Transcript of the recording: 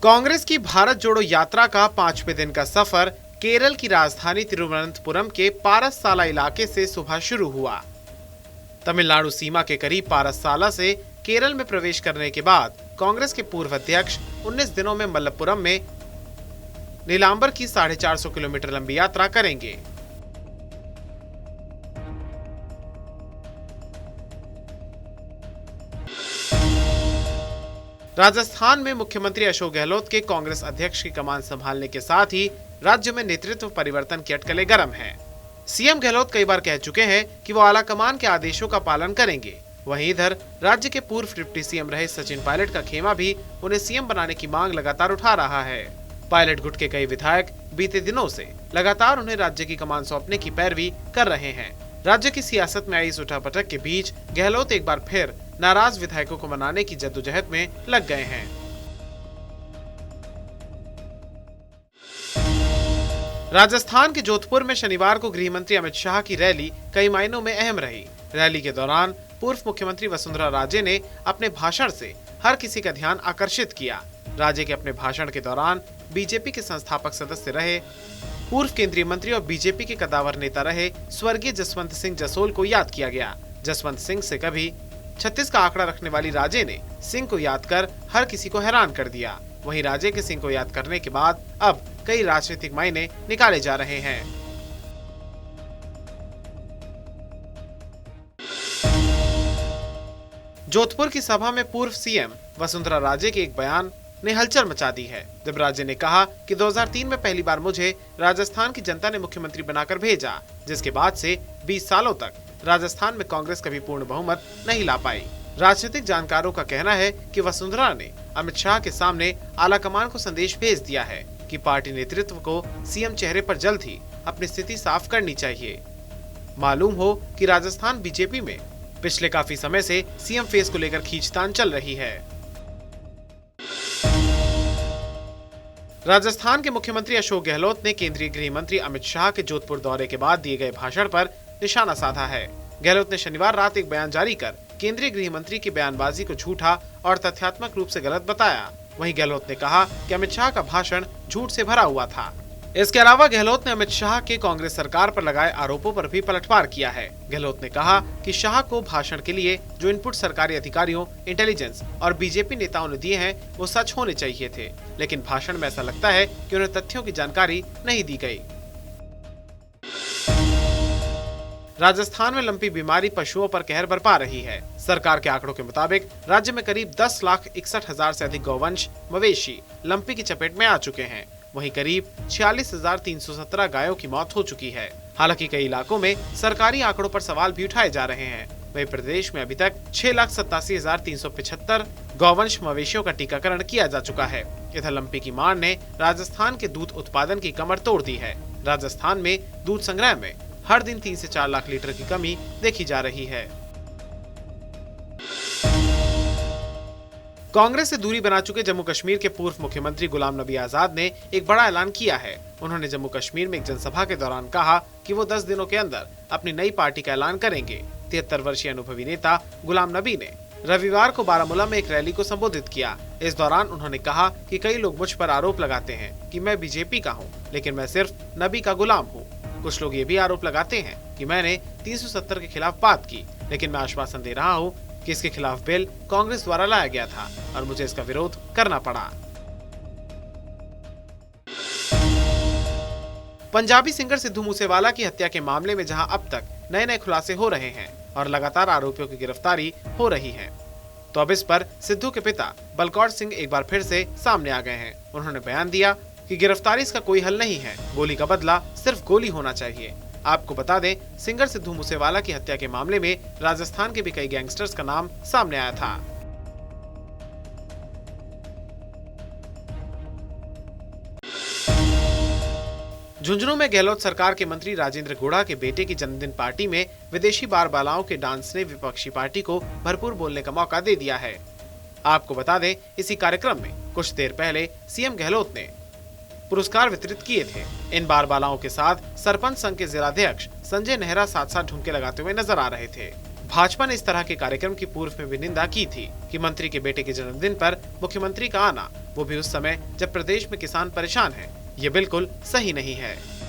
कांग्रेस की भारत जोड़ो यात्रा का 5वें दिन का सफर केरल की राजधानी तिरुवनंतपुरम के पारससाला इलाके से सुबह शुरू हुआ। तमिलनाडु सीमा के करीब पारससाला से केरल में प्रवेश करने के बाद कांग्रेस के पूर्व अध्यक्ष 19 दिनों में मलप्पुरम में नीलांबर की 450 किलोमीटर लंबी यात्रा करेंगे। राजस्थान में मुख्यमंत्री अशोक गहलोत के कांग्रेस अध्यक्ष की कमान संभालने के साथ ही राज्य में नेतृत्व परिवर्तन की अटकलें गर्म हैं। सीएम गहलोत कई बार कह चुके हैं कि वो आला कमान के आदेशों का पालन करेंगे। वहीं इधर राज्य के पूर्व डिप्टी सीएम रहे सचिन पायलट का खेमा भी उन्हें सीएम बनाने की मांग लगातार उठा रहा है। पायलट गुट के कई विधायक बीते दिनों से लगातार उन्हें राज्य की कमान सौंपने की पैरवी कर रहे हैं। राज्य की सियासत में आई इस उठापटक के बीच गहलोत एक बार फिर नाराज विधायकों को मनाने की जद्दोजहद में लग गए हैं। राजस्थान के जोधपुर में शनिवार को गृह मंत्री अमित शाह की रैली कई मायनों में अहम रही। रैली के दौरान पूर्व मुख्यमंत्री वसुंधरा राजे ने अपने भाषण से हर किसी का ध्यान आकर्षित किया। राजे के अपने भाषण के दौरान बीजेपी के संस्थापक सदस्य रहे पूर्व केंद्रीय मंत्री और बीजेपी के कद्दावर नेता रहे स्वर्गीय जसवंत सिंह जसोल को याद किया गया। जसवंत सिंह से कभी 36 का आंकड़ा रखने वाली राजे ने सिंह को याद कर हर किसी को हैरान कर दिया। वहीं राजे के सिंह को याद करने के बाद अब कई राजनीतिक मायने निकाले जा रहे हैं। जोधपुर की सभा में पूर्व सीएम वसुंधरा राजे के एक बयान ने हलचल मचा दी है। जब राजे ने कहा कि 2003 में पहली बार मुझे राजस्थान की जनता ने मुख्यमंत्री बनाकर भेजा, जिसके बाद से 20 सालों तक राजस्थान में कांग्रेस कभी पूर्ण बहुमत नहीं ला पाई। राजनीतिक जानकारों का कहना है कि वसुंधरा ने अमित शाह के सामने आलाकमान को संदेश भेज दिया है कि पार्टी नेतृत्व को सीएम चेहरे पर जल्द ही अपनी स्थिति साफ करनी चाहिए। मालूम हो कि राजस्थान बीजेपी में पिछले काफी समय से सीएम फेस को लेकर खींचतान चल रही है। राजस्थान के मुख्यमंत्री अशोक गहलोत ने केंद्रीय गृह मंत्री अमित शाह के जोधपुर दौरे के बाद दिए गए भाषण पर निशाना साधा है। गहलोत ने शनिवार रात एक बयान जारी कर केंद्रीय गृह मंत्री की बयानबाजी को झूठा और तथ्यात्मक रूप से गलत बताया। वहीं गहलोत ने कहा कि अमित शाह का भाषण झूठ से भरा हुआ था। इसके अलावा गहलोत ने अमित शाह के कांग्रेस सरकार पर लगाए आरोपों पर भी पलटवार किया है। गहलोत ने कहा कि शाह को भाषण के लिए जो इनपुट सरकारी अधिकारियों, इंटेलिजेंस और बीजेपी नेताओं ने दिए हैं वो सच होने चाहिए थे, लेकिन भाषण में ऐसा लगता है कि उन्हें तथ्यों की जानकारी नहीं दी गई। राजस्थान में लंपी बीमारी पशुओं पर कहर बरपा रही है। सरकार के आंकड़ों के मुताबिक राज्य में करीब 10,61,000 से अधिक गौवंश मवेशी लंपी की चपेट में आ चुके हैं। वहीं करीब 46,317 गायों की मौत हो चुकी है। हालांकि कई इलाकों में सरकारी आंकड़ों पर सवाल भी उठाए जा रहे हैं। वहीं प्रदेश में अभी तक 6,87,375 गौवंश मवेशियों का टीकाकरण किया जा चुका है। इधर लंपी की मार ने राजस्थान के दूध उत्पादन की कमर तोड़ दी है। राजस्थान में दूध संग्रह में हर दिन 3 से 4 लाख लीटर की कमी देखी जा रही है। कांग्रेस से दूरी बना चुके जम्मू कश्मीर के पूर्व मुख्यमंत्री गुलाम नबी आजाद ने एक बड़ा ऐलान किया है। उन्होंने जम्मू कश्मीर में एक जनसभा के दौरान कहा कि वो 10 दिनों के अंदर अपनी नई पार्टी का ऐलान करेंगे। 73 वर्षीय अनुभवी नेता गुलाम नबी ने रविवार को बारामूला में एक रैली को संबोधित किया। इस दौरान उन्होंने कहा कि कई लोग मुझ पर आरोप लगाते हैं कि मैं बीजेपी का हूँ, लेकिन मैं सिर्फ नबी का गुलाम हूँ। कुछ लोग ये भी आरोप लगाते हैं कि मैंने 370 के खिलाफ बात की, लेकिन मैं आश्वासन दे रहा हूँ कि इसके खिलाफ बिल कांग्रेस द्वारा लाया गया था और मुझे इसका विरोध करना पड़ा। पंजाबी सिंगर सिद्धू मूसेवाला की हत्या के मामले में जहां अब तक नए नए खुलासे हो रहे हैं और लगातार आरोपियों की गिरफ्तारी हो रही है, तो अब इस पर सिद्धू के पिता बलकौर सिंह एक बार फिर से सामने आ गए हैं। उन्होंने बयान दिया कि गिरफ्तारी इसका कोई हल नहीं है, गोली का बदला सिर्फ गोली होना चाहिए। आपको बता दें, सिंगर सिद्धू मूसेवाला की हत्या के मामले में राजस्थान के भी कई गैंगस्टर्स का नाम सामने आया था। झुंझुनू में गहलोत सरकार के मंत्री राजेंद्र गोड़ा के बेटे की जन्मदिन पार्टी में विदेशी बार बालाओं के डांस ने विपक्षी पार्टी को भरपूर बोलने का मौका दे दिया है। आपको बता दें, इसी कार्यक्रम में कुछ देर पहले सीएम गहलोत ने पुरस्कार वितरित किए थे। इन बार बालाओं के साथ सरपंच संघ के जिलाध्यक्ष संजय नेहरा साथ साथ ढुमके लगाते हुए नजर आ रहे थे। भाजपा ने इस तरह के कार्यक्रम की पूर्व में भी निंदा की थी कि मंत्री के बेटे के जन्मदिन पर मुख्यमंत्री का आना वो भी उस समय जब प्रदेश में किसान परेशान हैं। ये बिल्कुल सही नहीं है।